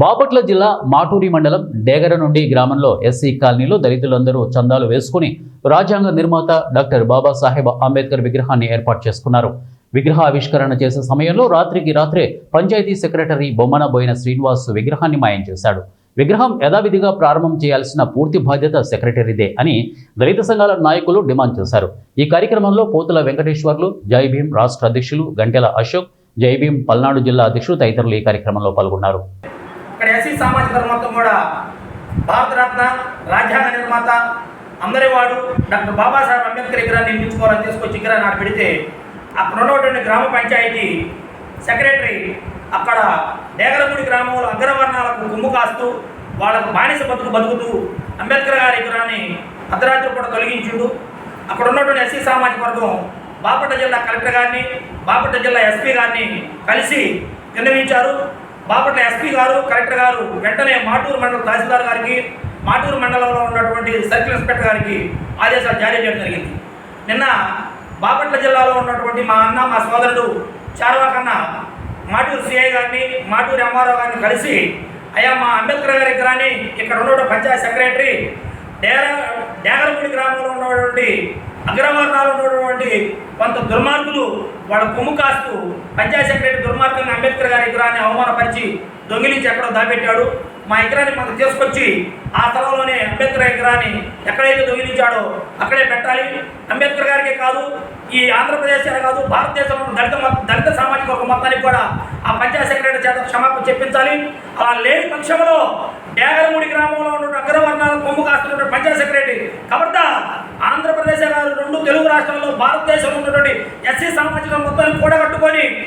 బాపట్ల జిల్లా మాటూరి మండలం డేగర నుండి గ్రామంలో ఎస్సీ కాలనీలో దళితులందరూ చందాలు వేసుకుని రాజ్యాంగ నిర్మాత డాక్టర్ బాబాసాహెబ్ అంబేద్కర్ విగ్రహాన్ని ఏర్పాటు చేసుకున్నారు. విగ్రహ ఆవిష్కరణ చేసే సమయంలో రాత్రికి రాత్రే పంచాయతీ సెక్రటరీ బొమ్మన బోయిన శ్రీనివాస్ విగ్రహాన్ని మాయం చేశాడు. విగ్రహం యథావిధిగా ప్రారంభం చేయాల్సిన పూర్తి బాధ్యత సెక్రటరీదే అని దళిత సంఘాల నాయకులు డిమాండ్ చేశారు. ఈ కార్యక్రమంలో పోతుల వెంకటేశ్వర్లు, జై భీం రాష్ట్ర అధ్యక్షులు గంటెల అశోక్, జై భీం పల్నాడు జిల్లా అధ్యక్షులు తదితరులు ఈ కార్యక్రమంలో పాల్గొన్నారు. ఇక్కడ ఎస్సీ సామాజిక వర్గం మొత్తం కూడా భారతరత్న రాజ్యాంగ నిర్మాత అందరి వాడు డాక్టర్ బాబాసాహెబ్ అంబేద్కర్ విగ్రహాన్ని నిర్మించుకోవాలని తీసుకొచ్చి విగ్రహాన్ని నాటి పెడితే అక్కడ ఉన్నటువంటి గ్రామ పంచాయతీ సెక్రటరీ అక్కడ డేగరమూడి గ్రామంలో అగ్రవర్ణాలకు కొమ్ము కాస్తూ వాళ్ళకు బానిస బతుకుతూ అంబేద్కర్ గారి విగ్రహాన్ని అర్ధరాత్రి కూడా తొలగించుడు. అక్కడ ఉన్నటువంటి ఎస్సీ సామాజిక వర్గం బాపట్ల జిల్లా కలెక్టర్ గారిని, బాపట్ల జిల్లా ఎస్పీ గారిని కలిసి విన్నవించారు. బాపట్ల ఎస్పీ గారు, కలెక్టర్ గారు వెంటనే మాటూరు మండల తహసీల్దార్ గారికి, మాటూరు మండలంలో ఉన్నటువంటి సర్కిల్ ఇన్స్పెక్టర్ గారికి ఆదేశాలు జారీ చేయడం జరిగింది. నిన్న బాపట్ల జిల్లాలో ఉన్నటువంటి మా అన్న, మా సోదరుడు చార్వాకన్న మాటూరు సిఐ గారిని, మాటూరు ఎంఆర్ఓ గారిని కలిసి అయ్యా మా అంబేద్కర్ గారి విగ్రహాన్ని ఇక్కడ ఉన్నటువంటి పంచాయత్ సెక్రటరీ డేగరమూడి గ్రామంలో ఉన్నటువంటి అగ్రవర్ణాలు ఉన్నటువంటి కొంత దుర్మార్గులు వాళ్ళ కొమ్ము కాస్తూ పంచాయత్ సెక్రటరీ దుర్మార్గుని అంబేద్కర్ గారి విగ్రహాన్ని అవమానపరిచి దొంగిలించి ఎక్కడో దాపెట్టాడు. మా విగ్రహాన్ని మనకు తీసుకొచ్చి ఆ స్థలంలోనే అంబేద్కర్ విగ్రహాన్ని ఎక్కడైతే దొంగిలించాడో అక్కడే పెట్టాలి. అంబేద్కర్ గారికే కాదు, ఈ ఆంధ్రప్రదేశ్ కాదు, భారతదేశంలో దళిత సామాజిక వర్గం మొత్తానికి కూడా ఆ పంచాయత్ సెక్రటరీ చేత క్షమాపణ చెప్పించాలి. అలా లేని పక్షంలో డేగరమూడి గ్రామంలో ఉన్న అగ్రవర్ణాల కొమ్ము కాస్తున్న పంచాయత్ సెక్రటరీ కాబట్టి ఆంధ్రప్రదేశ్ కాదు, రెండు తెలుగు రాష్ట్రాల్లో భారతదేశంలో ఉన్నటువంటి ఎస్సీ సామాజిక మొత్తాన్ని కూడగట్టుకొని